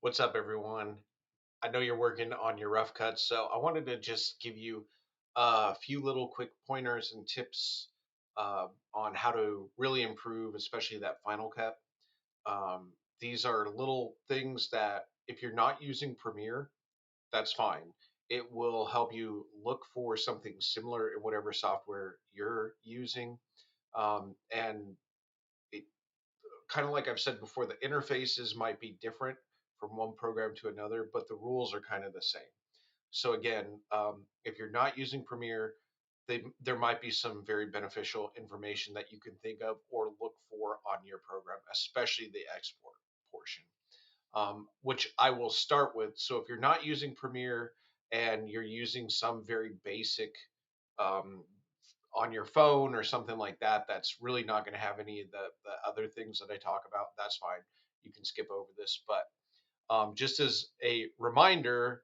What's up, everyone? I know you're working on your rough cuts, so I wanted to just give you a few little quick pointers and tips on how to really improve, especially that Final Cut. These are little things that, if you're not using Premiere, that's fine. It will help you look for something similar in whatever software you're using. And it, kind of like I've said before, the interfaces might be different from one program to another, but the rules are kind of the same. So again, if you're not using Premiere, there might be some very beneficial information that you can think of or look for on your program, especially the export portion, which I will start with. So if you're not using Premiere and you're using some very basic um, on your phone or something like that, that's really not going to have any of the other things that I talk about. That's fine. You can skip over this. But just as a reminder,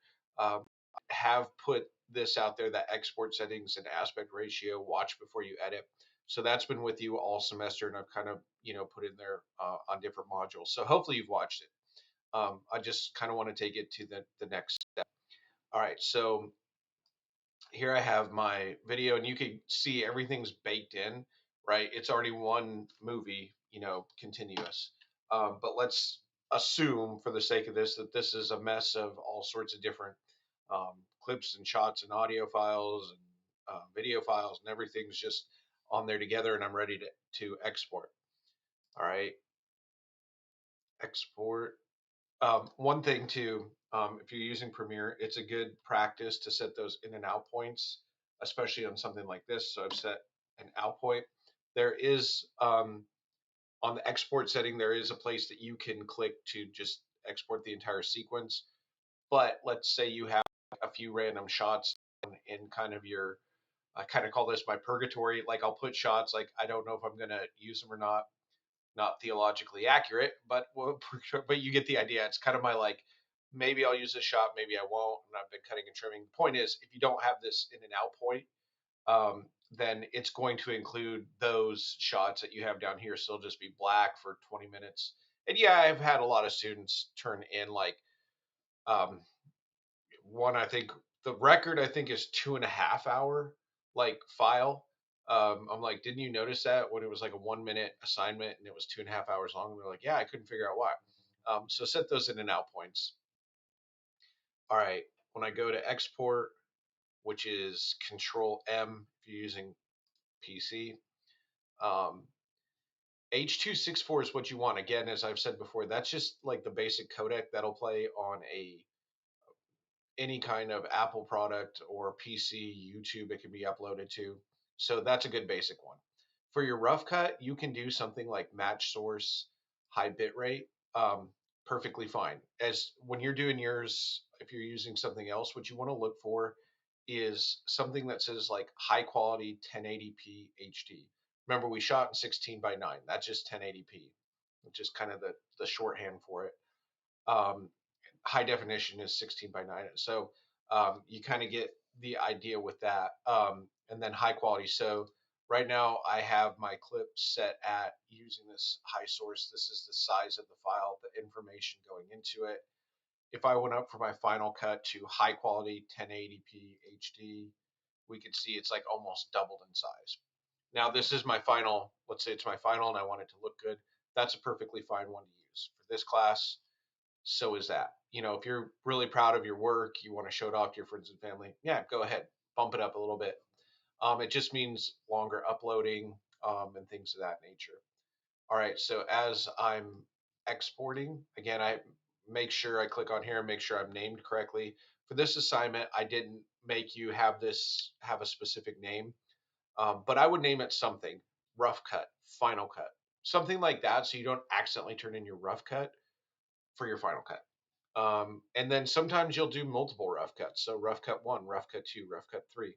have put this out there, that export settings and aspect ratio, watch before you edit. So that's been with you all semester, and I've kind of put in there on different modules. So hopefully you've watched it. I just kind of want to take it to the next step. All right, so here I have my video, and you can see everything's baked in, right? It's already one movie, continuous. But let's assume, for the sake of this, that this is a mess of all sorts of different clips and shots and audio files and video files, and everything's just on there together, and I'm ready to export. All right, export. One thing too, if you're using Premiere, it's a good practice to set those in and out points, especially on something like this. So I've set an out point. There is on the export setting, there is a place that you can click to just export the entire sequence. But let's say you have a few random shots in kind of your, I kind of call this my purgatory. Like I'll put shots like I don't know if I'm gonna use them or not. Not theologically accurate, but but you get the idea. It's kind of my like, maybe I'll use this shot, maybe I won't, and I've been cutting and trimming. The point is, if you don't have this in and out point, then it's going to include those shots that you have down here. So it'll just be black for 20 minutes. And yeah, I've had a lot of students turn in like um, one. I think the record I think is 2.5 hour like file. I'm like, didn't you notice that when it was like a 1 minute assignment and it was 2.5 hours long? And they're like, yeah, I couldn't figure out why. So set those in and out points. All right, when I go to export, which is Control M if you're using PC, um, H.264 is what you want. Again, as I've said before, that's just like the basic codec that'll play on a any kind of Apple product or PC, YouTube, it can be uploaded to. So that's a good basic one. For your rough cut, you can do something like match source, high bit rate, perfectly fine. As when you're doing yours, if you're using something else, what you want to look for is something that says like high quality 1080p HD. Remember, we shot in 16 by 9. That's just 1080p, which is kind of the shorthand for it. Um, High definition is 16 by 9. So you kind of get the idea with that. And then high quality. So right now I have my clip set at using this high source. This is the size of the file, the information going into it. If I went up for my final cut to high quality 1080p HD, we could see it's like almost doubled in size. Now this is my final, let's say it's my final and I want it to look good. That's a perfectly fine one to use. For this class, so is that. If you're really proud of your work, you want to show it off to your friends and family, yeah, go ahead, bump it up a little bit. It just means longer uploading and things of that nature. All right, so as I'm exporting, again, I make sure I click on here and make sure I'm named correctly. For this assignment, I didn't make you have a specific name, but I would name it something: rough cut, final cut, something like that, so you don't accidentally turn in your rough cut for your final cut. And then sometimes you'll do multiple rough cuts. So rough cut one, rough cut two, rough cut three.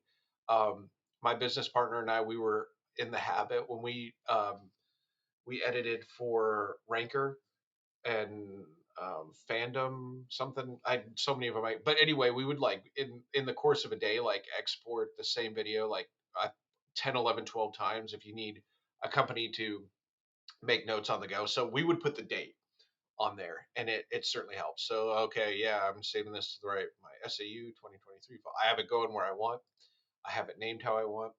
My business partner and I, we were in the habit when we edited for Ranker and Fandom something. I had so many of them. But anyway, we would like in the course of a day, like export the same video like 10, 11, 12 times if you need a company to make notes on the go. So we would put the date. on there, and it certainly helps. So okay, yeah, I'm saving this to the right my SAU 2023 file. I have it going where I want. I have it named how I want.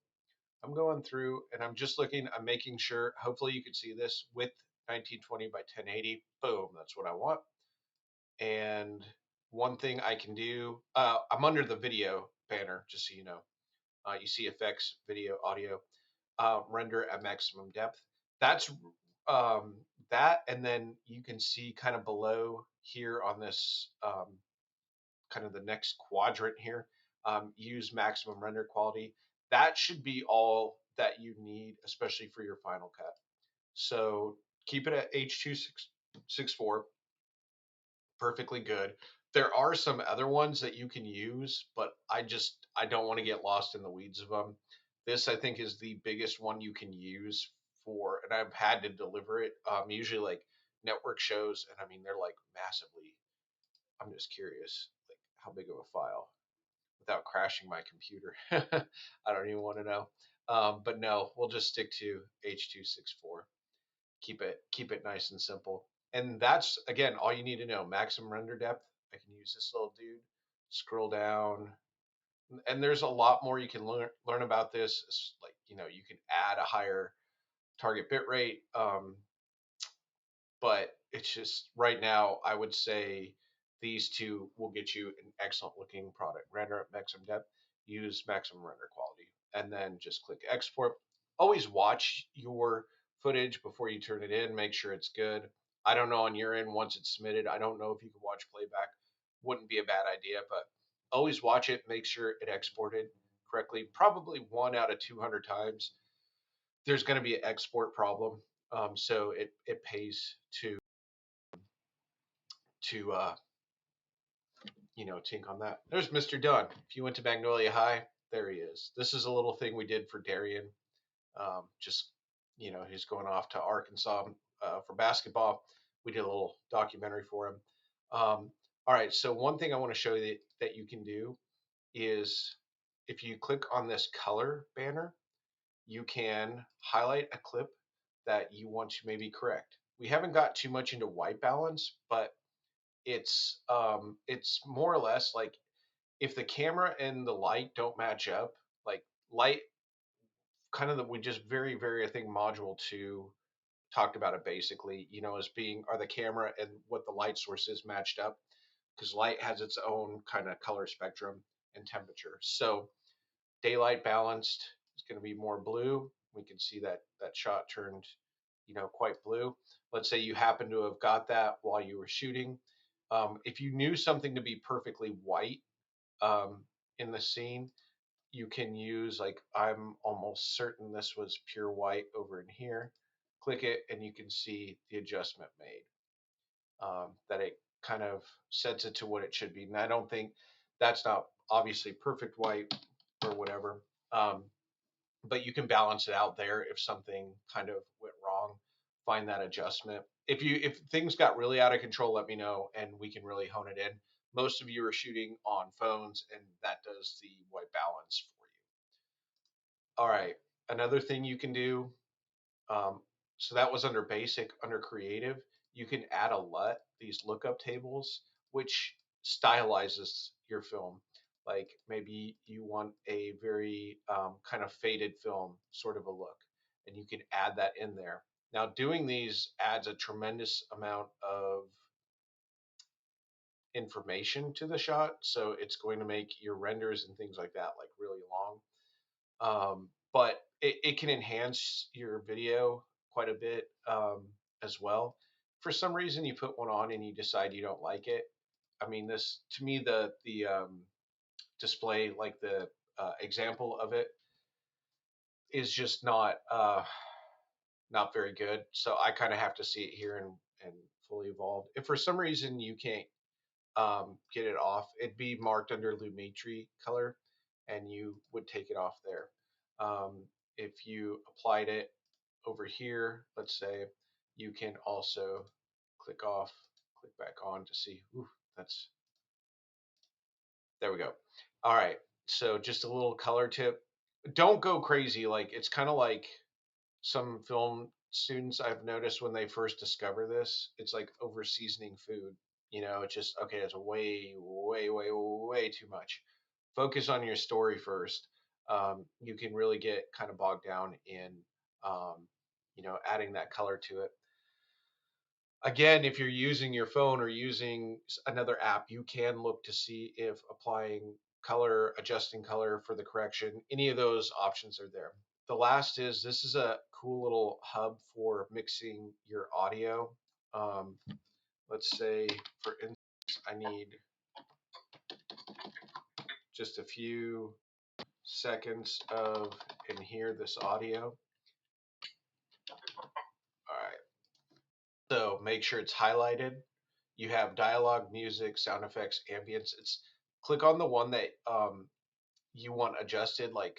I'm going through and I'm just looking. I'm making sure. Hopefully, you can see this with 1920 by 1080. Boom, that's what I want. And one thing I can do, I'm under the video banner, just so you know. You see effects, video, audio, render at maximum depth. That's um, that, and then you can see kind of below here on this kind of the next quadrant here, use maximum render quality. That should be all that you need, especially for your Final Cut. So keep it at H.264, perfectly good. There are some other ones that you can use, but I don't want to get lost in the weeds of them. This I think is the biggest one you can use for, and I've had to deliver it. Usually like network shows, and I mean they're like massively. I'm just curious, like how big of a file without crashing my computer. I don't even want to know. But no, we'll just stick to H.264. Keep it nice and simple. And that's again all you need to know. Maximum render depth. I can use this little dude. Scroll down, and there's a lot more you can learn about this. It's like you can add a higher target bit rate. But it's just right now I would say these two will get you an excellent looking product. Render at maximum depth, use maximum render quality, and then just click export. Always watch your footage before you turn it in, make sure it's good. I don't know on your end once it's submitted. I don't know if you can watch playback. Wouldn't be a bad idea, but always watch it, make sure it exported correctly. Probably 1 out of 200 times there's going to be an export problem. So it pays to tink on that. There's Mr. Dunn. If you went to Magnolia High, there he is. This is a little thing we did for Darian. Just he's going off to Arkansas for basketball. We did a little documentary for him. All right, so one thing I want to show you that you can do is if you click on this color banner, you can highlight a clip that you want to maybe correct. We haven't got too much into white balance, but it's more or less like if the camera and the light don't match up, like light kind of we just very I think module 2 talked about it basically, as being are the camera and what the light source is matched up, because light has its own kind of color spectrum and temperature. So daylight balanced is going to be more blue. We can see that shot turned quite blue. Let's say you happen to have got that while you were shooting. If you knew something to be perfectly white um, in the scene, you can use, like, I'm almost certain this was pure white over in here. Click it and you can see the adjustment made, that it kind of sets it to what it should be. And I don't think that's not obviously perfect white or whatever, um, but you can balance it out there if something kind of went wrong. Find that adjustment. If things got really out of control, let me know and we can really hone it in. Most of you are shooting on phones, and that does the white balance for you. All right, another thing you can do. Um, so that was under basic. Under creative, you can add a LUT, these lookup tables, which stylizes your film. Like maybe you want a very kind of faded film sort of a look, and you can add that in there. Now, doing these adds a tremendous amount of information to the shot, so it's going to make your renders and things like that like really long. But it can enhance your video quite a bit as well. For some reason, you put one on and you decide you don't like it. I mean, this to me the display, like the example of it, is just not very good. So I kind of have to see it here and fully evolved. If for some reason you can't get it off, it'd be marked under Lumetri color, and you would take it off there. If you applied it over here, let's say, you can also click off, click back on to see. Ooh, there we go. All right, so just a little color tip. Don't go crazy. Like it's kind of like some film students I've noticed when they first discover this, it's like over seasoning food. It's just okay. It's way, way, way, way too much. Focus on your story first. You can really get kind of bogged down in, um, adding that color to it. Again, if you're using your phone or using another app, you can look to see if applying color, adjusting color for the correction, any of those options are there. The last is this is a cool little hub for mixing your audio. Um, let's say, for instance, I need just a few seconds of and hear this audio. All right. So make sure it's highlighted. You have dialogue, music, sound effects, ambience. It's click on the one that you want adjusted. Like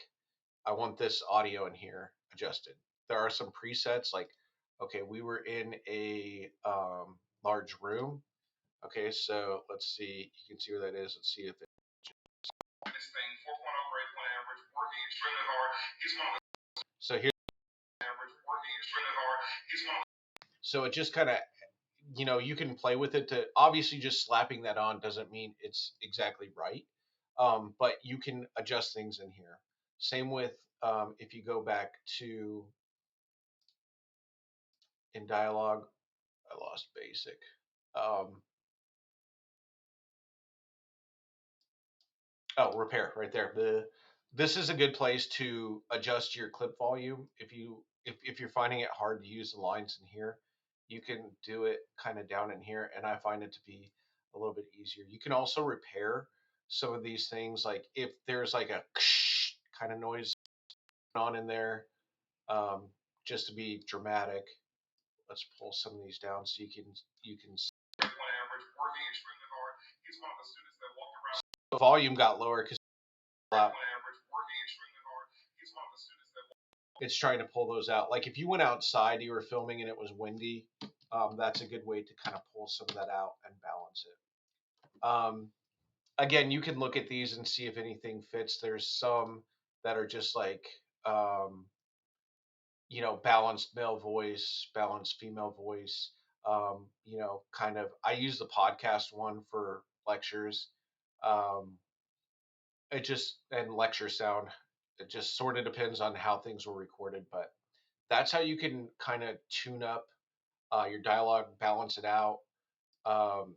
I want this audio in here adjusted. There are some presets like, okay, we were in a large room. Okay, so let's see. You can see where that is. Let's see if it. This thing, 4.0 grade point average, working extremely hard. He's one of the. So here's average, working extremely hard. He's one of the. So it just kind of, you can play with it. To obviously just slapping that on doesn't mean it's exactly right, but you can adjust things in here. Same with if you go back to in dialogue. I lost basic. Um, oh, repair right there. This is a good place to adjust your clip volume. If you're finding it hard to use the lines in here, you can do it kind of down in here, and I find it to be a little bit easier. You can also repair some of these things, like if there's like a kind of noise on in there, um, just to be dramatic. Let's pull some of these down so you can. The volume got lower because it's trying to pull those out. Like if you went outside, you were filming and it was windy, that's a good way to kind of pull some of that out and balance it. Again, you can look at these and see if anything fits. There's some that are just like, balanced male voice, balanced female voice. Kind of. I use the podcast one for lectures. Um, it just and lecture sound. It just sort of depends on how things were recorded, but that's how you can kind of tune up your dialogue, balance it out, um,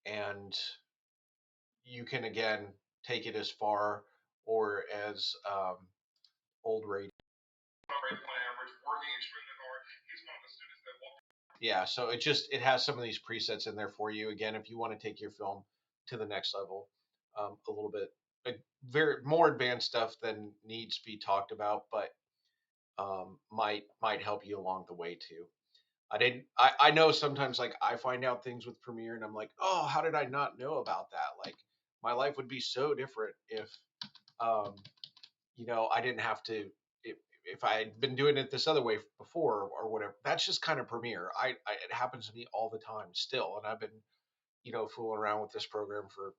and you can again take it as far or as old radio. Yeah, so it has some of these presets in there for you. Again, if you want to take your film to the next level, a little bit, very more advanced stuff than needs to be talked about, but might help you along the way too. I know sometimes like I find out things with Premiere and I'm like, oh, how did I not know about that? Like my life would be so different if um, I didn't have to if I had been doing it this other way before or whatever. That's just kind of Premiere. It happens to me all the time still, and I've been fooling around with this program for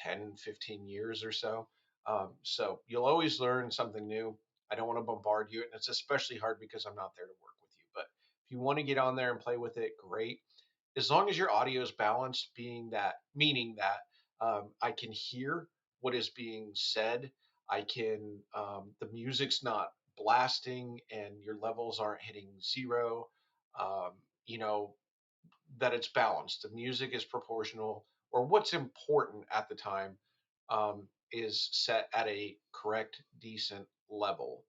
10, 15 years or so. So you'll always learn something new. I don't want to bombard you, and it's especially hard because I'm not there to work with you. But if you want to get on there and play with it, great. As long as your audio is balanced, meaning that I can hear what is being said. I can the music's not blasting and your levels aren't hitting zero. Um, you know that it's balanced. The music is proportional, or what's important at the time is set at a correct, decent level.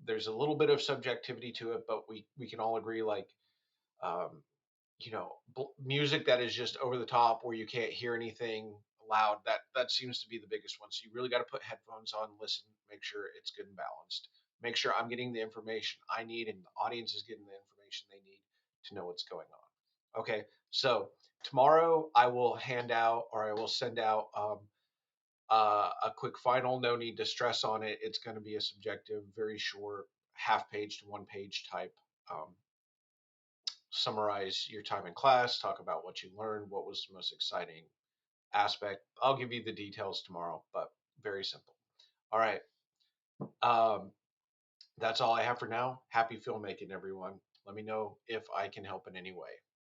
There's a little bit of subjectivity to it, but we can all agree like um, music that is just over the top where you can't hear anything loud. That seems to be the biggest one. So you really got to put headphones on, listen, make sure it's good and balanced. Make sure I'm getting the information I need and the audience is getting the information they need to know what's going on. Okay, so tomorrow I will hand out or I will send out a quick final. No need to stress on it. It's going to be a subjective, very short, half page to one page type um, summarize your time in class, talk about what you learned, what was the most exciting aspect. I'll give you the details tomorrow, but very simple. All right. Um, That's all I have for now. Happy filmmaking, everyone. Let me know if I can help in any way.